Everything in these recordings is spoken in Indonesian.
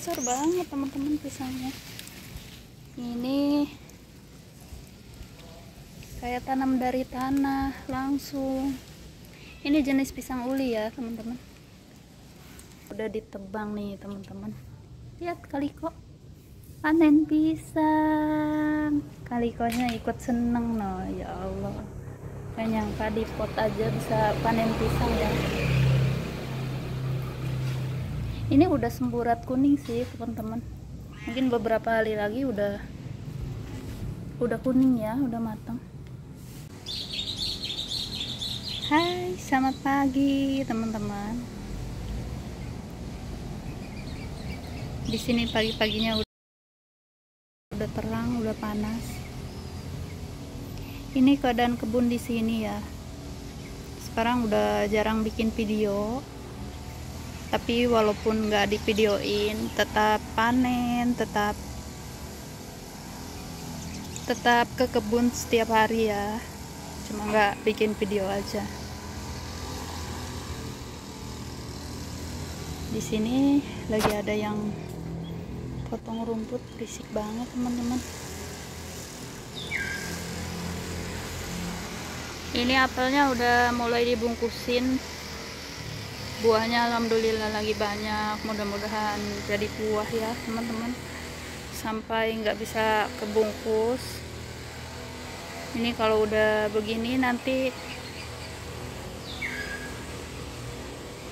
besar banget teman-teman pisangnya. Ini kayak tanam dari tanah langsung. Ini jenis pisang uli ya teman-teman. Udah ditebang nih teman-teman. Lihat kaliko panen pisang. Kalikonya ikut seneng no, ya Allah. Gak nyangka di pot aja bisa panen pisang ya. Ini udah semburat kuning sih teman-teman. Mungkin beberapa hari lagi udah kuning ya, udah matang. Hai, selamat pagi teman-teman. Di sini pagi-paginya udah terang, udah panas. Ini keadaan kebun di sini ya. Sekarang udah jarang bikin video. Tapi walaupun nggak divideoin, tetap panen, tetap ke kebun setiap hari ya. Cuma nggak bikin video aja. Di sini lagi ada yang potong rumput, berisik banget teman-teman. Ini apelnya udah mulai dibungkusin. Buahnya alhamdulillah lagi banyak. Mudah-mudahan jadi buah ya teman-teman, sampai nggak bisa kebungkus. Ini kalau udah begini nanti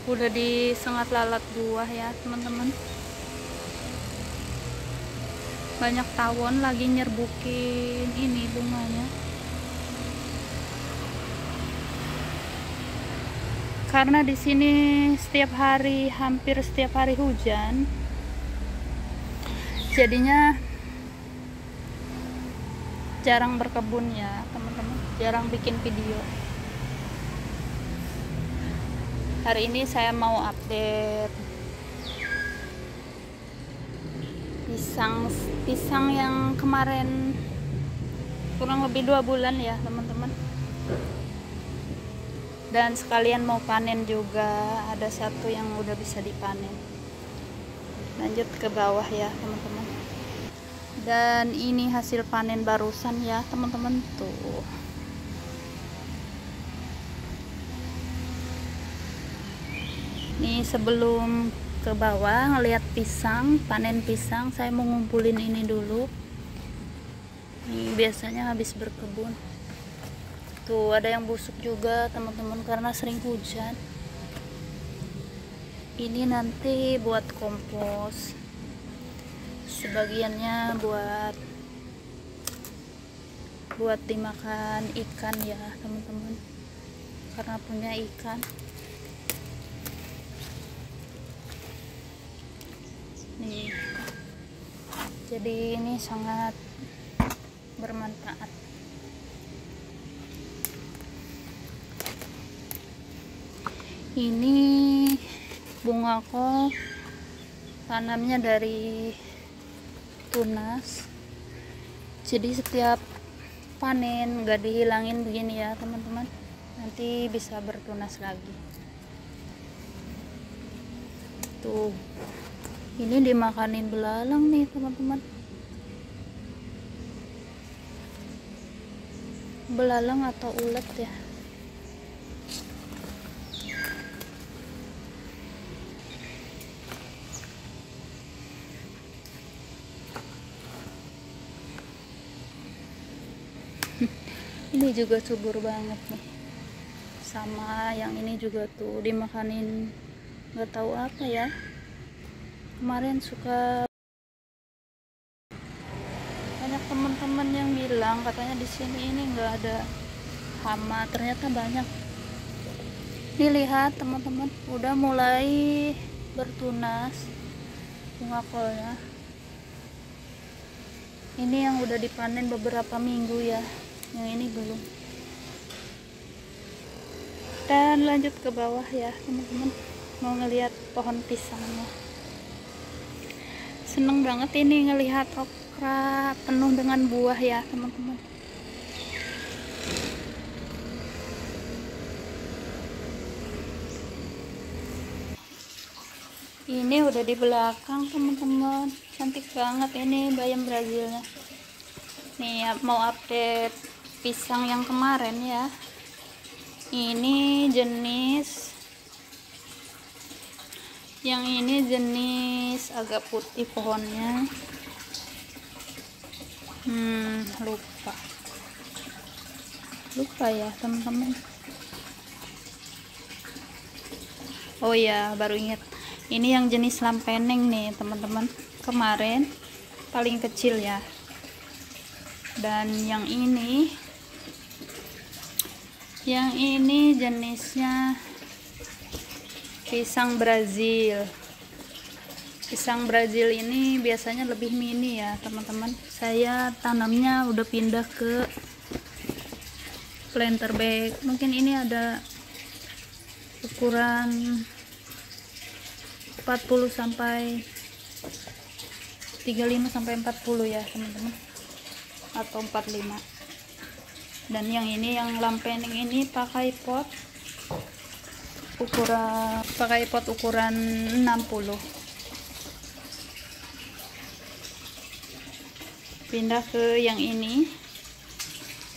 udah disengat lalat buah ya teman-teman. Banyak tawon lagi nyerbukin ini bunganya. Karena di sini hampir setiap hari hujan, jadinya jarang berkebun ya teman-teman, jarang bikin video. Hari ini saya mau update pisang yang kemarin kurang lebih 2 bulan ya teman-teman. Dan sekalian mau panen juga, ada satu yang udah bisa dipanen. Lanjut ke bawah ya teman-teman. Dan ini hasil panen barusan ya teman-teman tuh. Ini sebelum ke bawah ngelihat pisang, panen pisang, saya mau ngumpulin ini dulu. Ini biasanya habis berkebun. Tuh ada yang busuk juga teman-teman karena sering hujan. Ini nanti buat kompos, sebagiannya buat dimakan ikan ya teman-teman, karena punya ikan. Nih, jadi ini sangat bermanfaat. Ini bunga kol, tanamnya dari tunas. Jadi setiap panen gak dihilangin begini ya teman-teman, nanti bisa bertunas lagi. Tuh, ini dimakanin belalang nih teman-teman. Belalang atau ulet ya. Ini juga subur banget nih, sama yang ini juga tuh dimakanin, nggak tahu apa ya. Kemarin suka banyak teman-teman yang bilang katanya di sini ini nggak ada hama, ternyata banyak. Ini lihat teman-teman, udah mulai bertunas bunga kolnya. Ini yang udah dipanen beberapa minggu ya, yang ini belum. Dan lanjut ke bawah ya teman-teman, mau ngelihat pohon pisangnya. Seneng banget ini ngelihat okra penuh dengan buah ya teman-teman. Ini udah di belakang teman-teman, cantik banget ini bayam Brazilnya. Nih mau update pisang yang kemarin ya. Ini jenis, yang ini jenis agak putih pohonnya. Lupa ya teman-teman. Oh ya, baru ingat. Ini yang jenis lampeneng nih teman-teman, kemarin paling kecil ya. Dan yang ini jenisnya pisang Brazil. Pisang Brazil ini biasanya lebih mini ya teman-teman. Saya tanamnya udah pindah ke planter bag. Mungkin ini ada ukuran 40 sampai 35 sampai 40 ya teman-teman, atau 45. Dan yang ini yang lampeneng ini pakai pot ukuran 60. Pindah ke yang ini.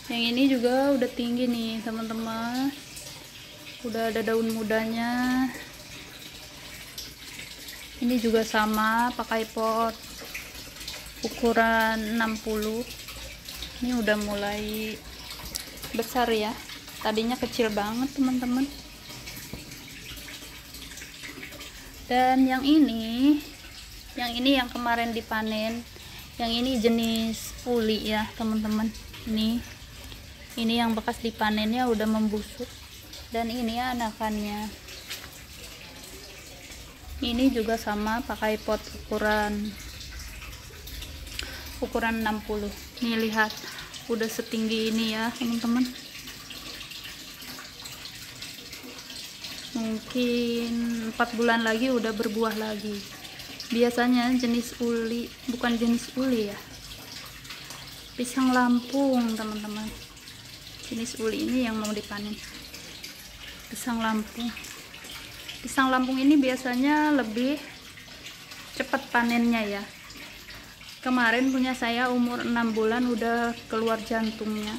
Yang ini juga udah tinggi nih teman-teman, udah ada daun mudanya. Ini juga sama, pakai pot ukuran 60. Ini udah mulai besar ya, tadinya kecil banget teman-teman. Dan yang ini yang kemarin dipanen, yang ini jenis uli ya teman-teman. Ini yang bekas dipanennya udah membusuk, dan ini anakannya. Ini juga sama, pakai pot ukuran 60. Nih lihat, udah setinggi ini ya teman-teman. Mungkin 4 bulan lagi udah berbuah lagi. Biasanya jenis uli, bukan jenis uli ya, pisang Lampung teman-teman. Jenis uli ini yang mau dipanen, pisang Lampung. Pisang Lampung ini biasanya lebih cepat panennya ya. Kemarin punya saya umur 6 bulan udah keluar jantungnya.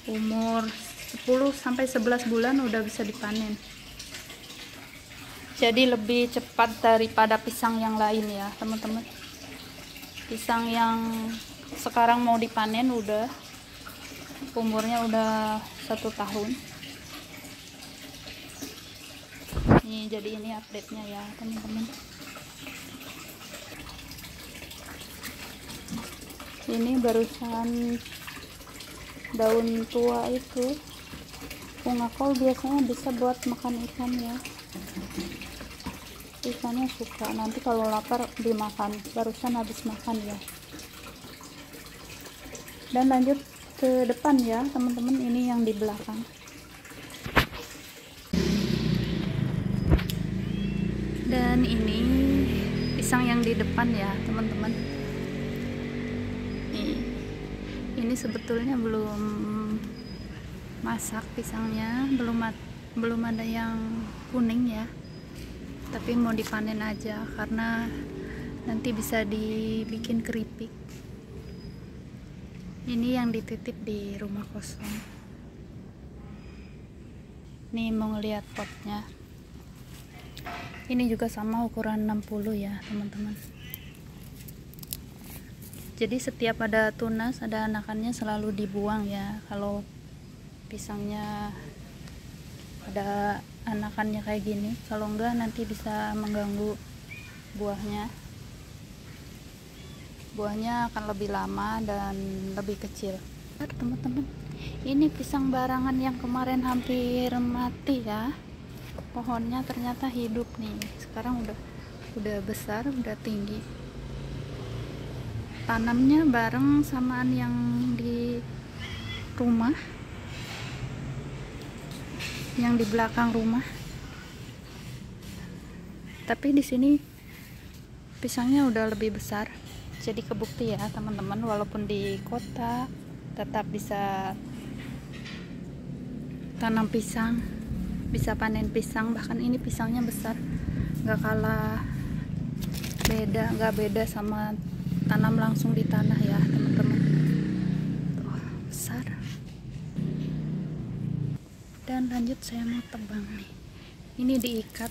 Umur 10 sampai 11 bulan udah bisa dipanen. Jadi lebih cepat daripada pisang yang lain ya teman-teman. Pisang yang sekarang mau dipanen udah umurnya udah 1 tahun. Nih, jadi ini update-nya ya teman-teman. Ini barusan daun tua itu, bunga kol biasanya bisa buat makan ikan ya. Ikannya suka, nanti kalau lapar dimakan. Barusan habis makan ya. Dan lanjut ke depan ya teman-teman, ini yang di belakang. Dan ini pisang yang di depan ya teman-teman. Ini sebetulnya belum masak pisangnya, belum ada yang kuning ya, tapi mau dipanen aja karena nanti bisa dibikin keripik. Ini yang dititip di rumah kosong. Nih mau ngeliat potnya. Ini juga sama ukuran 60 ya teman-teman. Jadi setiap ada tunas, ada anakannya selalu dibuang ya. Kalau pisangnya ada anakannya kayak gini, kalau enggak nanti bisa mengganggu buahnya. Buahnya akan lebih lama dan lebih kecil. Teman-teman, ini pisang barangan yang kemarin hampir mati ya. Pohonnya ternyata hidup nih. Sekarang udah besar, udah tinggi. Tanamnya bareng samaan yang di rumah, yang di belakang rumah. Tapi di sini pisangnya udah lebih besar. Jadi kebukti ya teman-teman, walaupun di kota tetap bisa tanam pisang, bisa panen pisang. Bahkan ini pisangnya besar, nggak kalah nggak beda sama tanam langsung di tanah ya teman-teman. Tuh, besar. Dan lanjut saya mau tebang nih. Ini diikat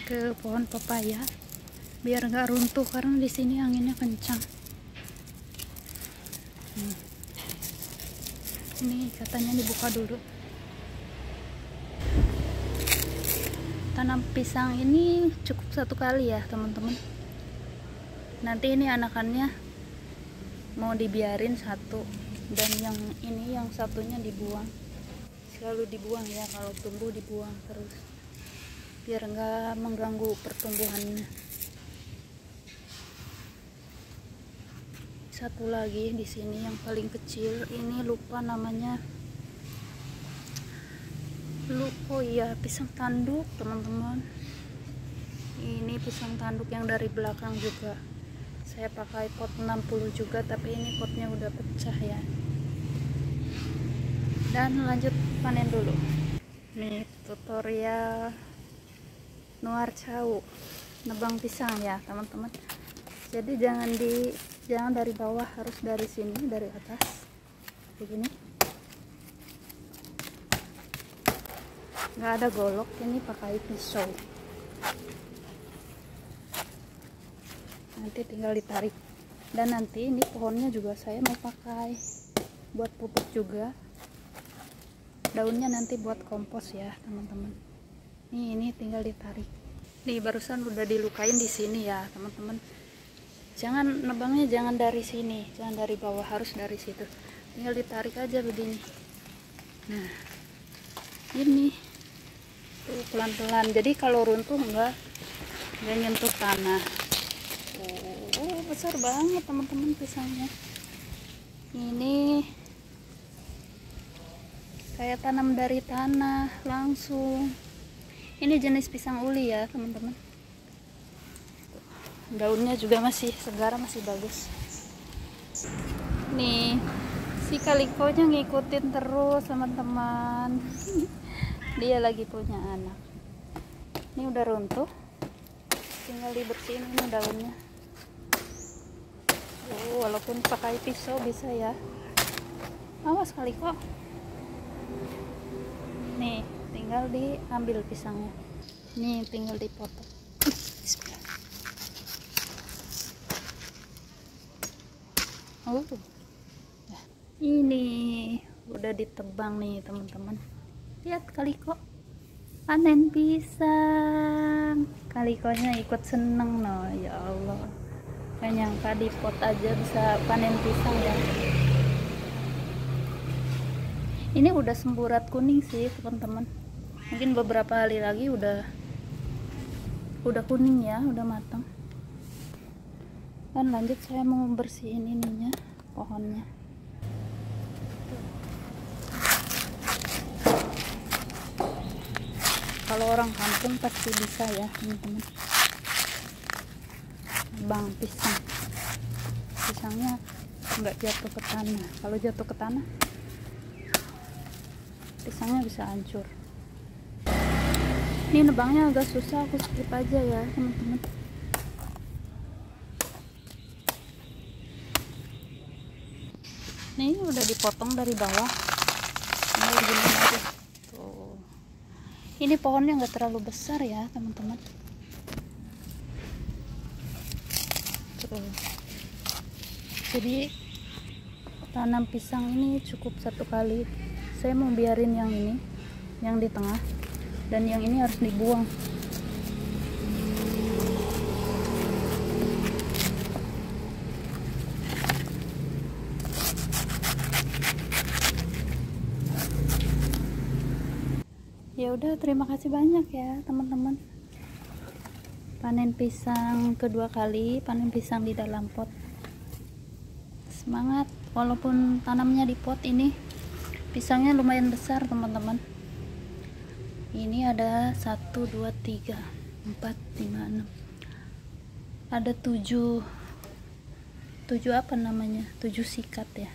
ke pohon pepaya biar nggak runtuh karena di sini anginnya kencang. Ini katanya dibuka dulu. Tanam pisang ini cukup satu kali ya teman-teman. Nanti ini anakannya mau dibiarin satu, dan yang ini yang satunya dibuang. Selalu dibuang ya, kalau tumbuh dibuang terus biar nggak mengganggu pertumbuhannya. Satu lagi di sini yang paling kecil ini lupa namanya. Oh iya, pisang tanduk teman-teman. Ini pisang tanduk yang dari belakang juga. Saya pakai pot 60 juga, tapi ini potnya udah pecah ya. Dan lanjut panen dulu. Nih tutorial nuarcau nebang pisang ya teman-teman. Jadi jangan dari bawah, harus dari sini, dari atas begini. Nggak ada golok, ini pakai pisau. Nanti tinggal ditarik. Dan nanti ini pohonnya juga saya mau pakai buat pupuk juga. Daunnya nanti buat kompos ya teman-teman. Ini tinggal ditarik. Nih barusan udah dilukain di sini ya teman-teman. Jangan nebangnya, jangan dari sini, jangan dari bawah, harus dari situ. Tinggal ditarik aja begini. Nah, ini tuh pelan-pelan. Jadi kalau runtuh nggak nyentuh tanah. Oh, besar banget teman-teman pisangnya. Ini saya tanam dari tanah langsung. Ini jenis pisang uli ya teman-teman. Daunnya juga masih segar, masih bagus. Nih si kalikonya ngikutin terus teman-teman. Dia lagi punya anak. Ini udah runtuh, tinggal dibersihin ini daunnya. Oh, walaupun pakai pisau bisa ya. Awas kaliko. Nih tinggal diambil pisangnya. Nih tinggal dipotong. Bismillah. Oh, ini udah ditebang nih teman-teman. Lihat kaliko panen pisang. Kalikonya ikut seneng no, ya Allah. Gak nyangka di pot aja bisa panen pisang ya. Ini udah semburat kuning sih teman-teman. Mungkin beberapa hari lagi udah kuning ya, udah matang. Dan lanjut saya mau bersihin ininya, pohonnya. Kalau orang kampung pasti bisa ya teman-teman. Bang pisang, pisangnya nggak jatuh ke tanah. Kalau jatuh ke tanah, pisangnya bisa hancur. Ini nebangnya agak susah, aku skip aja ya teman-teman. Ini udah dipotong dari bawah. Tinggal gini aja. Tuh. Ini pohonnya nggak terlalu besar ya teman-teman. Tuh. Jadi tanam pisang ini cukup satu kali. Saya mau biarin yang ini, yang di tengah, dan yang ini harus dibuang. Ya udah, terima kasih banyak ya teman-teman. Panen pisang kedua kali, panen pisang di dalam pot. Semangat, walaupun tanamnya di pot ini pisangnya lumayan besar teman-teman. Ini ada 1, 2, 3, 4, 5, 6. Ada 7 apa namanya? 7 sikat ya.